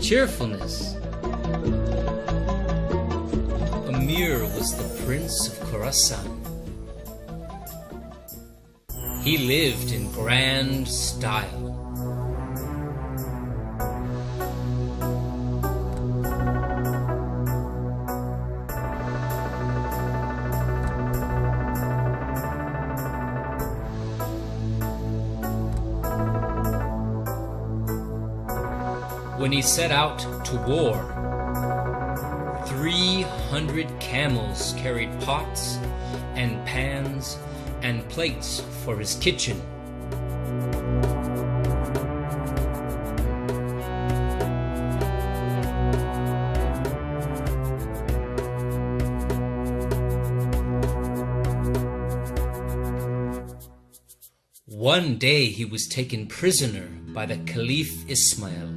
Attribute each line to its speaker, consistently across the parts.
Speaker 1: cheerfulness. Amir was the Prince of Khorasan. He lived in grand style. When he set out to war, 300 camels carried pots and pans and plates for his kitchen. One day he was taken prisoner by the Caliph Ismail.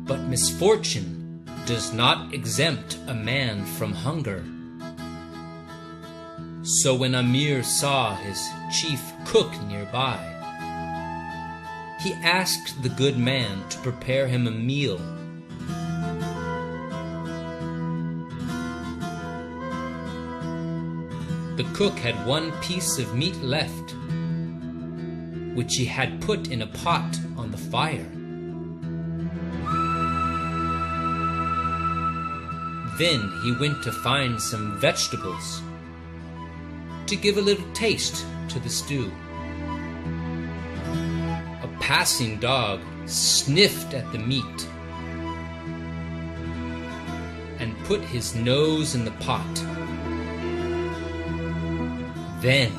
Speaker 1: But misfortune does not exempt a man from hunger. So when Amir saw his chief cook nearby, he asked the good man to prepare him a meal. The cook had one piece of meat left, which he had put in a pot on the fire. Then he went to find some vegetables to give a little taste to the stew. A passing dog sniffed at the meat and put his nose in the pot. Then,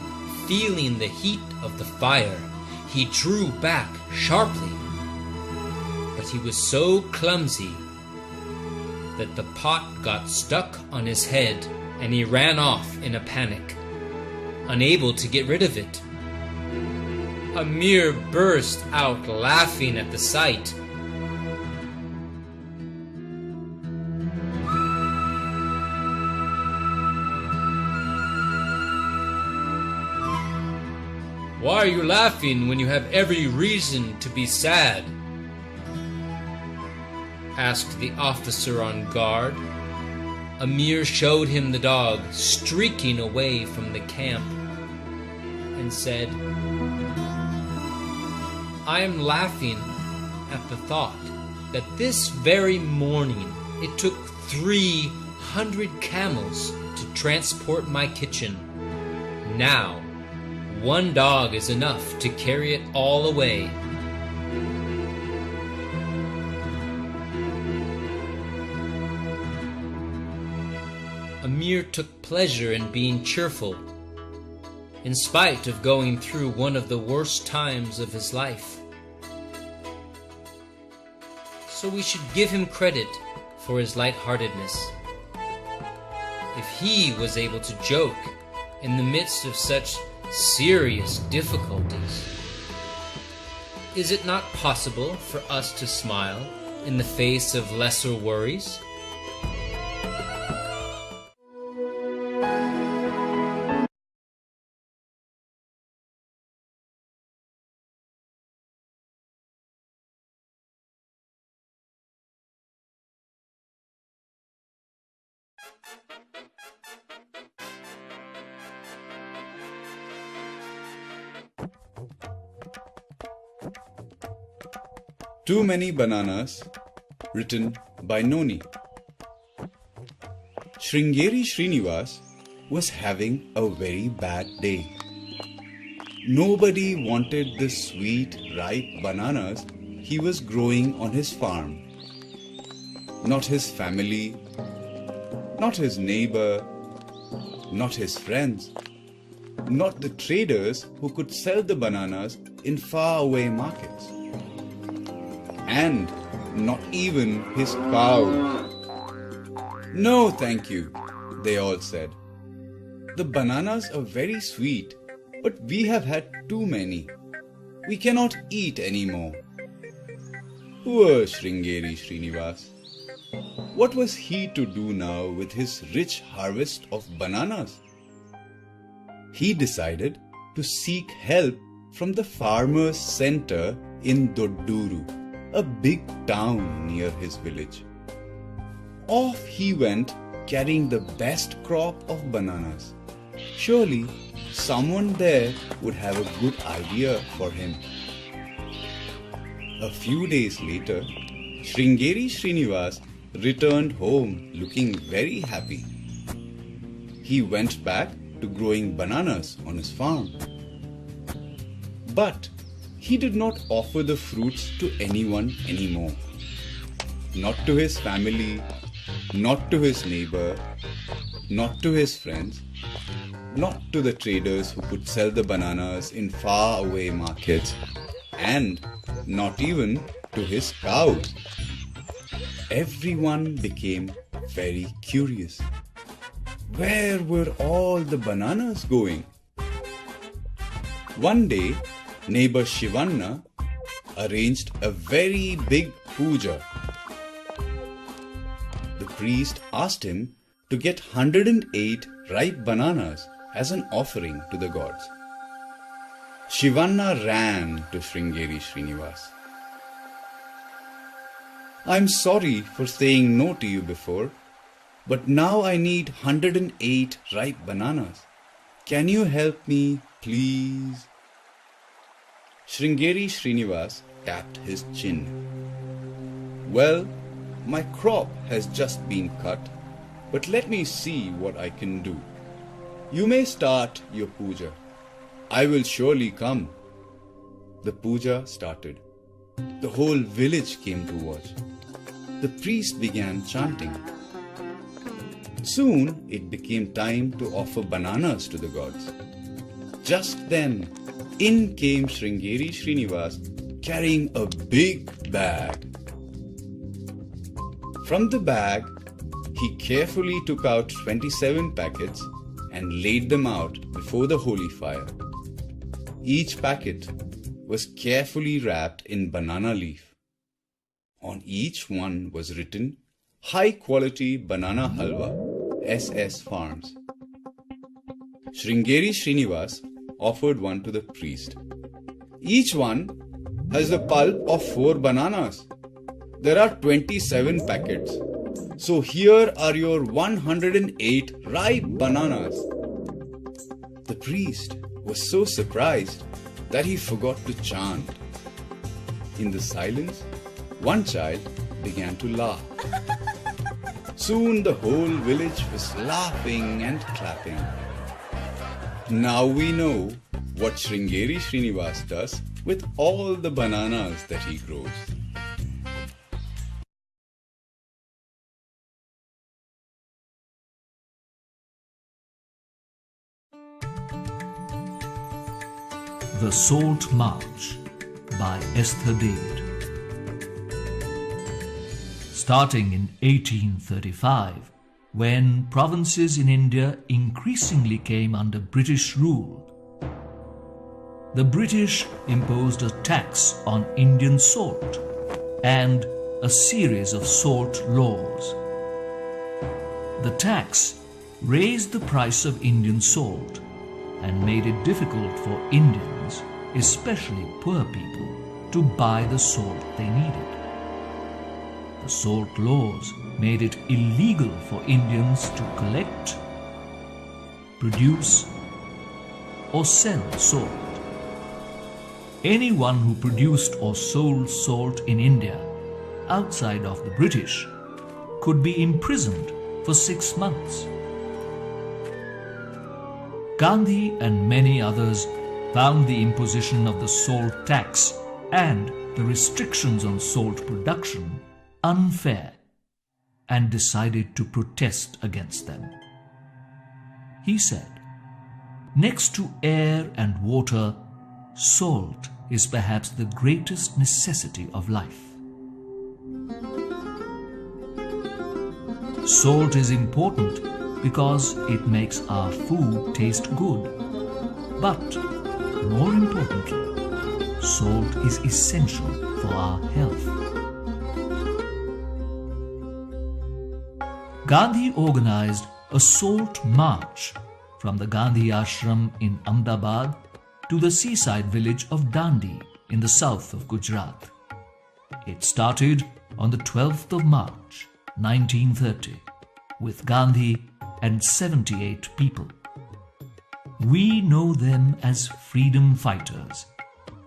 Speaker 1: feeling the heat of the fire, he drew back sharply. But he was so clumsy that the pot got stuck on his head and he ran off in a panic, unable to get rid of it. Amir burst out laughing at the sight. "Why are you laughing when you have every reason to be sad?" asked the officer on guard. Amir showed him the dog streaking away from the camp and said, "I am laughing at the thought that this very morning it took 300 camels to transport my kitchen. Now, one dog is enough to carry it all away." Amir took pleasure in being cheerful, in spite of going through one of the worst times of his life. So we should give him credit for his lightheartedness. If he was able to joke in the midst of such serious difficulties, is it not possible for us to smile in the face of lesser worries?
Speaker 2: Too Many Bananas, written by Noni. Sringeri Srinivas was having a very bad day. Nobody wanted the sweet, ripe bananas he was growing on his farm. Not his family, not his neighbor, not his friends, not the traders who could sell the bananas in faraway markets, and not even his cows. "No, thank you," they all said. "The bananas are very sweet, but we have had too many. We cannot eat any more." Poor Sringeri Srinivas. What was he to do now with his rich harvest of bananas? he decided to seek help from the farmers' center in Dodduru, a big town near his village. Off he went, carrying the best crop of bananas. Surely someone there would have a good idea for him. A few days later, Sringeri Srinivas returned home looking very happy. He went back to growing bananas on his farm. But he did not offer the fruits to anyone anymore. Not to his family, not to his neighbor, not to his friends, not to the traders who could sell the bananas in far-away markets, and not even to his cows. Everyone became very curious. Where were all the bananas going? One day, neighbor Shivanna arranged a very big puja. The priest asked him to get 108 ripe bananas as an offering to the gods. Shivanna ran to Sringeri Srinivas. "I'm sorry for saying no to you before, but now I need 108 ripe bananas. Can you help me, please?" Sringeri Srinivas tapped his chin. "Well, my crop has just been cut, but let me see what I can do. You may start your puja. I will surely come." The puja started. The whole village came to watch. The priest began chanting. Soon it became time to offer bananas to the gods. Just then, in came Sringeri Srinivas carrying a big bag. From the bag, he carefully took out 27 packets and laid them out before the holy fire. Each packet was carefully wrapped in banana leaf. On each one was written, "High quality banana halwa, SS Farms." Sringeri Srinivas offered one to the priest. "Each one has the pulp of 4 bananas. There are 27 packets. So here are your 108 ripe bananas." The priest was so surprised that he forgot to chant. In the silence, one child began to laugh. Soon the whole village was laughing and clapping. Now we know what Sringeri Srinivas does with all the bananas that he grows.
Speaker 3: The Salt March by Esther David. Starting in 1835, when provinces in India increasingly came under British rule, the British imposed a tax on Indian salt and a series of salt laws. The tax raised the price of Indian salt and made it difficult for Indians, especially poor people, to buy the salt they needed. The salt laws made it illegal for Indians to collect, produce, or sell salt. Anyone who produced or sold salt in India outside of the British could be imprisoned for 6 months. Gandhi and many others found the imposition of the salt tax and the restrictions on salt production unfair and decided to protest against them. He said, "Next to air and water, salt is perhaps the greatest necessity of life. Salt is important because it makes our food taste good. But, more importantly, salt is essential for our health." Gandhi organized a salt march from the Gandhi ashram in Ahmedabad to the seaside village of Dandi in the south of Gujarat. It started on the 12th of March, 1930, with Gandhi and 78 people. We know them as freedom fighters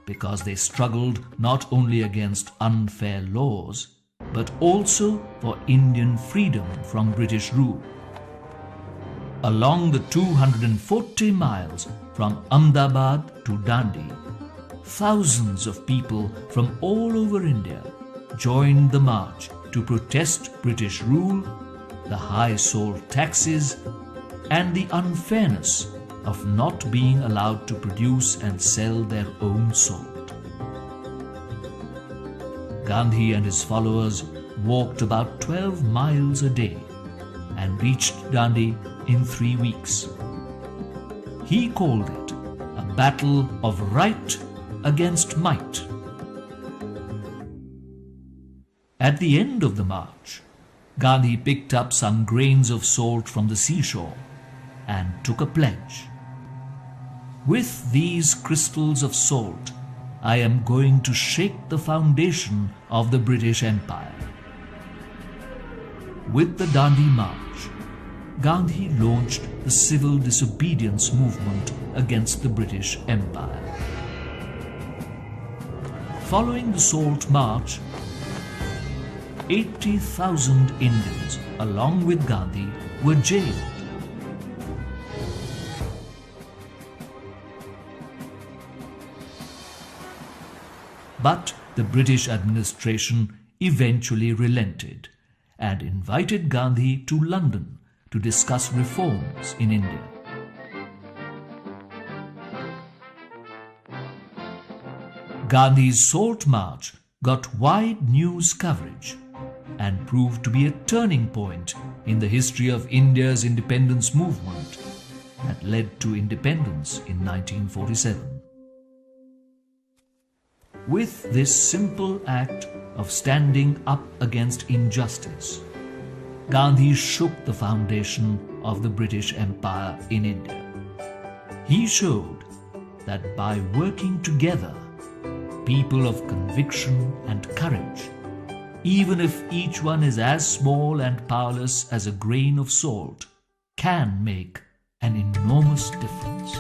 Speaker 3: because they struggled not only against unfair laws, but also for Indian freedom from British rule. Along the 240 miles from Ahmedabad to Dandi, thousands of people from all over India joined the march to protest British rule, the high salt taxes, and the unfairness of not being allowed to produce and sell their own salt. Gandhi and his followers walked about 12 miles a day and reached Dandi in 3 weeks. He called it a battle of right against might. At the end of the march, Gandhi picked up some grains of salt from the seashore and took a pledge. With these crystals of salt, I am going to shake the foundation of the British Empire. With the Dandi March, Gandhi launched the civil disobedience movement against the British Empire. Following the Salt March, 80,000 Indians, along with Gandhi, were jailed. But the British administration eventually relented and invited Gandhi to London to discuss reforms in India. Gandhi's Salt March got wide news coverage and proved to be a turning point in the history of India's independence movement that led to independence in 1947. With this simple act of standing up against injustice, Gandhi shook the foundation of the British Empire in India. He showed that by working together, people of conviction and courage, even if each one is as small and powerless as a grain of salt, can make an enormous difference.